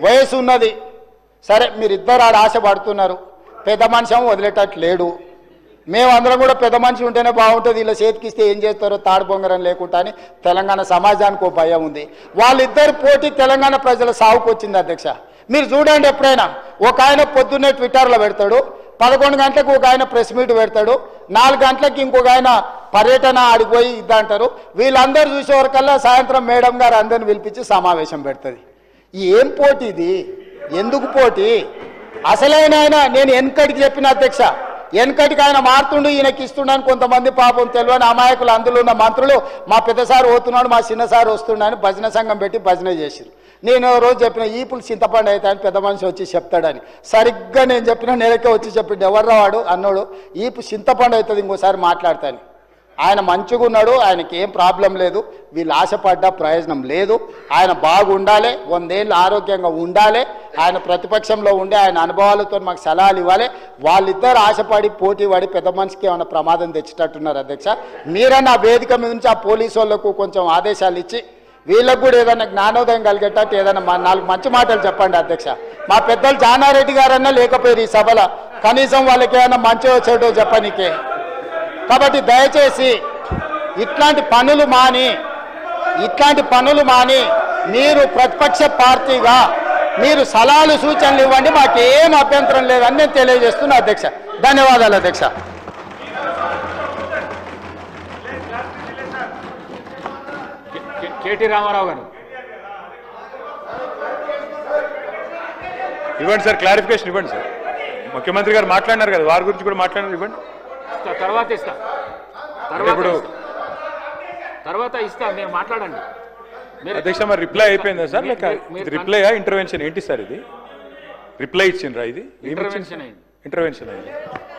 వయసు ఉన్నది. సరే మీరిద్దరు ఆడ ఆశపడుతున్నారు, పెద్ద మనిషి వదిలేటట్టు లేడు. మేమందరం కూడా పెద్ద మనిషి ఉంటేనే బాగుంటుంది, ఇలా చేతికిస్తే ఏం చేస్తారో తాడు బొంగరం లేకుండా అని తెలంగాణ సమాజానికి ఒక భయం ఉంది. వాళ్ళిద్దరు పోటీ తెలంగాణ ప్రజల సాగుకు వచ్చింది అధ్యక్ష. మీరు చూడండి, ఎప్పుడైనా ఒక ఆయన పొద్దున్నే ట్విట్టర్లో పెడతాడు, 11 గంటలకు ఒక ఆయన ప్రెస్ మీట్ పెడతాడు, 4 గంటలకు ఇంకొక ఆయన పర్యటన ఆడిపోయి ఇద్దంటారు. వీళ్ళందరూ చూసేవరకల్లా సాయంత్రం మేడం గారు అందరిని పిలిపించి సమావేశం పెడుతుంది. ఏం పోటీ ఇది? ఎందుకు పోటీ? అసలైన ఆయన నేను వెనకటికి చెప్పిన అధ్యక్ష, వెనకటికి ఆయన మారుతుండు, ఈయనకి ఇస్తుండని కొంతమంది పాపం తెలియని అమాయకులు అందులో ఉన్న మంత్రులు మా పెద్దసారి పోతున్నాడు, మా చిన్నసారి వస్తుండని భజన సంఘం పెట్టి భజన చేసిరు. నేను రోజు చెప్పిన ఈపులు చింతపండు అవుతాయని పెద్ద మనిషి వచ్చి చెప్తాడని. సరిగ్గా నేను చెప్పిన నెలకే వచ్చి చెప్పిండు, ఎవర్రా వాడు అన్నాడు, ఈపు చింతపండు అవుతుంది ఇంకోసారి మాట్లాడతాను. ఆయన మంచిగా ఉన్నాడు, ఆయనకి ఏం ప్రాబ్లం లేదు, వీళ్ళు ఆశపడ్డా ప్రయోజనం లేదు. ఆయన బాగుండాలి, 100 ఏళ్ళు ఆరోగ్యంగా ఉండాలి, ఆయన ప్రతిపక్షంలో ఉండి ఆయన అనుభవాలతో మాకు సలహాలు ఇవ్వాలి. వాళ్ళిద్దరు ఆశపడి పోటీ పడి పెద్ద మనిషికి ఏమైనా ప్రమాదం తెచ్చేటట్టున్నారు అధ్యక్ష. మీరన్నా ఆ వేదిక మీద నుంచి ఆ పోలీసు వాళ్ళకు కొంచెం ఆదేశాలు ఇచ్చి వీళ్ళకు కూడా ఏదైనా జ్ఞానోదయం కలిగేటట్టు ఏదైనా 4 మంచి మాటలు చెప్పండి అధ్యక్ష. మా పెద్దలు జానారెడ్డి గారన్నా లేకపోయారు ఈ సభలో, కనీసం వాళ్ళకి ఏమైనా మంచి వచ్చేటో చెప్పనీకే. కాబట్టి దయచేసి ఇట్లాంటి పనులు మాని మీరు ప్రతిపక్ష పార్టీగా మీరు సలహాలు సూచనలు ఇవ్వండి, మాకేం అభ్యంతరం లేదని నేను తెలియజేస్తున్నా అధ్యక్ష. ధన్యవాదాలు అధ్యక్ష. కేటీ రామారావు గారు ఇవ్వండి సార్, క్లారిఫికేషన్ ఇవ్వండి సార్. ముఖ్యమంత్రి గారు మాట్లాడినారు కదా, వారి గురించి కూడా మాట్లాడినారు, ఇవ్వండి. తర్వాత ఇస్తా మీరు మాట్లాడండి. అధ్యక్ష మరి రిప్లై అయిపోయిందా సార్, లేక రిప్లైయా ఇంటర్వెన్షన్ ఏంటి సార్? ఇది రిప్లై ఇచ్చిండ్రా? ఇది ఇంటర్వెన్షన్ అయింది.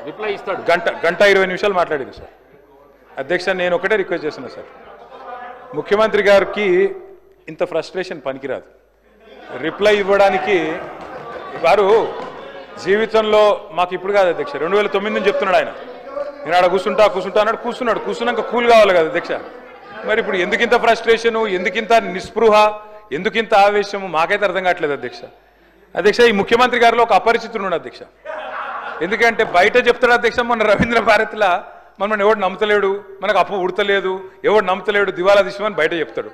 రిప్లై ఇస్తాడు. గంట 20 నిమిషాలు మాట్లాడింది సార్. అధ్యక్ష నేను ఒకటే రిక్వెస్ట్ చేస్తున్నా సార్, ముఖ్యమంత్రి గారికి ఇంత ఫ్రస్ట్రేషన్ పనికిరాదు. రిప్లై ఇవ్వడానికి వారు జీవితంలో మాకు ఇప్పుడు కాదు అధ్యక్ష, 2009 నుంచి చెప్తున్నాడు ఆయన. నేను ఆడ కూర్చుంటా అన్నాడు, కూర్చున్నాక కూల్ కావాలి కదా అధ్యక్ష. మరి ఇప్పుడు ఎందుకింత ఫ్రస్ట్రేషను, ఎందుకింత నిస్పృహ, ఎందుకింత ఆవేశము మాకైతే అర్థం కావట్లేదు అధ్యక్ష. ఈ ముఖ్యమంత్రి గారిలో ఒక అపరిచితుడు ఉన్నాడు అధ్యక్ష. ఎందుకంటే బయట చెప్తాడు అధ్యక్ష, మొన్న రవీంద్ర భారతిలా మనం ఎవడు నమ్ముతలేడు, మనకు అప్పు ఉడతలేదు, ఎవడు నమ్ముతలేడు, దివాలా తీసామని బయట చెప్తాడు.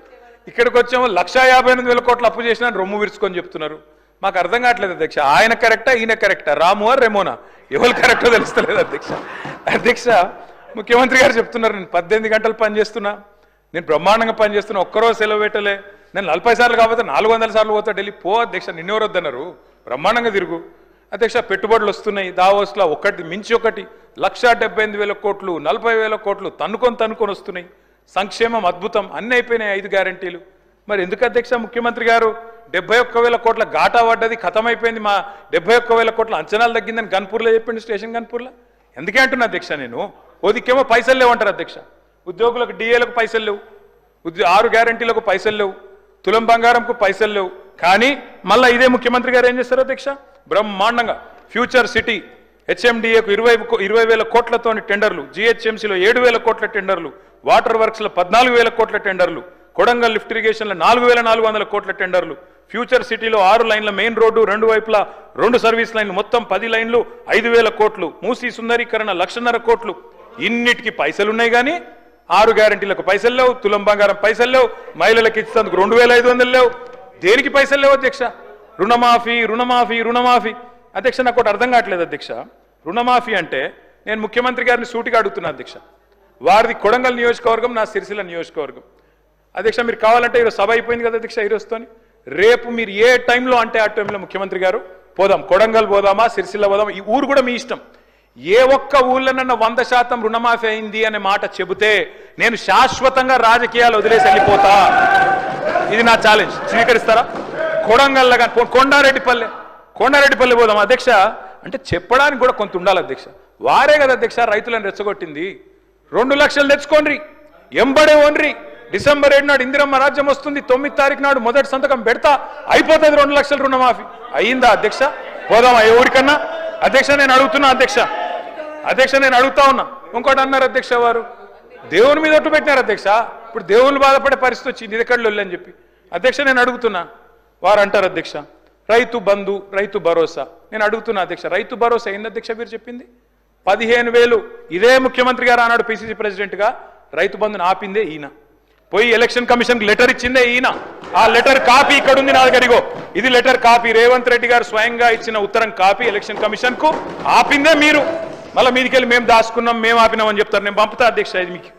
ఇక్కడికి వచ్చాము 1,58,000 కోట్ల అప్పు చేసినా రొమ్ము విరుచుకొని చెప్తున్నారు. మాకు అర్థం కావట్లేదు అధ్యక్ష, ఆయన కరెక్టా ఈయన కరెక్టా, రాము ఆర్ రెమోనా, ఎవరు కరెక్టో తెలుస్తలేదు అధ్యక్ష. ముఖ్యమంత్రి గారు చెప్తున్నారు, నేను 18 గంటలు పనిచేస్తున్నా, నేను బ్రహ్మాండంగా పనిచేస్తున్నా, ఒక్కరోజు సెలవు పెట్టలే, నేను 40 సార్లు కాకపోతే 400 సార్లు పోతా ఢిల్లీ. పో అధ్యక్ష, నిన్నెవరు వద్దన్నారు, బ్రహ్మాండంగా తిరుగు అధ్యక్ష. పెట్టుబడులు వస్తున్నాయి దావోస్లో, ఒకటి మించి ఒకటి, 1,78,000 కోట్లు, 40,000 కోట్లు తన్నుకొని వస్తున్నాయి. సంక్షేమం అద్భుతం, అన్నీ అయిపోయినాయి 5 గ్యారంటీలు. మరి ఎందుకు అధ్యక్ష ముఖ్యమంత్రి గారు 71,000 కోట్ల ఘాటా పడ్డది, ఖతమైపోయింది, మా 71,000 కోట్ల అంచనాలు తగ్గిందని గన్పూర్లో చెప్పింది, స్టేషన్ గన్పూర్లో. ఎందుకే అంటున్నా అధ్యక్ష నేను, ఓదికేమో పైసలు లేవంటారు అధ్యక్ష, ఉద్యోగులకు డిఏలకు పైసలు లేవు, 6 గ్యారంటీలకు పైసలు లేవు, తులం బంగారంకు పైసలు లేవు. కానీ మళ్ళీ ఇదే ముఖ్యమంత్రి గారు ఏం చేస్తారు అధ్యక్ష, బ్రహ్మాండంగా ఫ్యూచర్ సిటీ హెచ్ఎండిఏకు 20,000 కోట్లతో టెండర్లు, జిహెచ్ఎంసీలో 7,000 కోట్ల టెండర్లు, వాటర్ వర్క్స్లో 14,000 కోట్ల టెండర్లు, కొడంగల్ లిఫ్ట్ ఇరిగేషన్లో 4,400 కోట్ల టెండర్లు, ఫ్యూచర్ సిటీలో 6 లైన్ల మెయిన్ రోడ్డు, 2 వైపులా 2 సర్వీస్ లైన్లు, మొత్తం 10 లైన్లు 5,000 కోట్లు, మూసీ సుందరీకరణ 1,50,000 కోట్లు. ఇన్నిటికి పైసలున్నాయి కానీ 6 గ్యారంటీలకు పైసలు లేవు, తులం బంగారం పైసలు లేవు, మహిళలకు ఇచ్చేందుకు 2,500 లేవు, దేనికి పైసలు లేవు అధ్యక్ష. రుణమాఫీ అధ్యక్ష. నాకు ఒకటి అర్థం కావట్లేదు అధ్యక్ష, రుణమాఫీ అంటే నేను ముఖ్యమంత్రి గారిని సూటిగా అడుగుతున్నా అధ్యక్ష, వారిది కొడంగల్ నియోజకవర్గం, నా సిరిసిల్ల నియోజకవర్గం అధ్యక్ష. మీరు కావాలంటే ఈరోజు సభ అయిపోయింది కదా అధ్యక్ష, ఈరోజుతోని రేపు మీరు ఏ టైంలో అంటే ఆ టైంలో ముఖ్యమంత్రి గారు పోదాం, కొడంగల్ పోదామా, సిరిసిల్ల పోదామా, ఈ ఊరు కూడా మీ ఇష్టం. ఏ ఒక్క ఊళ్ళోనన్నా 100% రుణమాఫీ అయింది అనే మాట చెబితే నేను శాశ్వతంగా రాజకీయాలు వదిలేసి వెళ్ళిపోతా. ఇది నా ఛాలెంజ్, స్వీకరిస్తారా? కొడంగల్లో కానీ కొండారెడ్డిపల్లి పోదాం అధ్యక్ష అంటే చెప్పడానికి కూడా కొంత ఉండాలి అధ్యక్ష. వారే కదా అధ్యక్ష రైతులను రెచ్చగొట్టింది. 2 లక్షలు తెచ్చుకోండి, ఎంబడే ఓన్రి, డిసెంబర్ 7 నాడు ఇందిరమ్మ రాజ్యం వస్తుంది, 9 తారీఖు నాడు మొదటి సంతకం పెడతా, అయిపోతుంది 2 లక్షల రుణమాఫీ. అయ్యిందా అధ్యక్ష? పోదామా ఏ ఊరికన్నా అధ్యక్ష? నేను అడుగుతున్నా అధ్యక్ష, నేను అడుగుతా ఉన్నా. ఇంకోటి అన్నారు అధ్యక్ష, వారు దేవుని మీద ఒట్టు పెట్టినారు అధ్యక్ష. ఇప్పుడు దేవుని బాధపడే పరిస్థితి వచ్చింది, ఇది ఎక్కడ అని చెప్పి అధ్యక్ష నేను అడుగుతున్నా. వారు అంటారు అధ్యక్ష, రైతు బంధు, రైతు భరోసా. నేను అడుగుతున్నా అధ్యక్ష, రైతు భరోసా ఏంది అధ్యక్ష మీరు చెప్పింది? 15,000 ఇదే ముఖ్యమంత్రి గారు ఆనాడు పిసిసి ప్రెసిడెంట్గా రైతు బంధుని ఆపిందే ఈయన. పోయి ఎలక్షన్ కమిషన్కి లెటర్ ఇచ్చిందే ఈయన. ఆ లెటర్ కాపీ ఇక్కడ ఉంది నా దగ్గర. ఇగో ఇది లెటర్ కాపీ, రేవంత్ రెడ్డి గారు స్వయంగా ఇచ్చిన ఉత్తరం కాపీ ఎలక్షన్ కమిషన్ కు. ఆపిందే మీరు. మళ్ళీ మీదికెళ్ళి మేము దాచుకున్నాం, మేము ఆపినామని చెప్తారు. నేను పంపుతా అధ్యక్ష ఇది మీకు.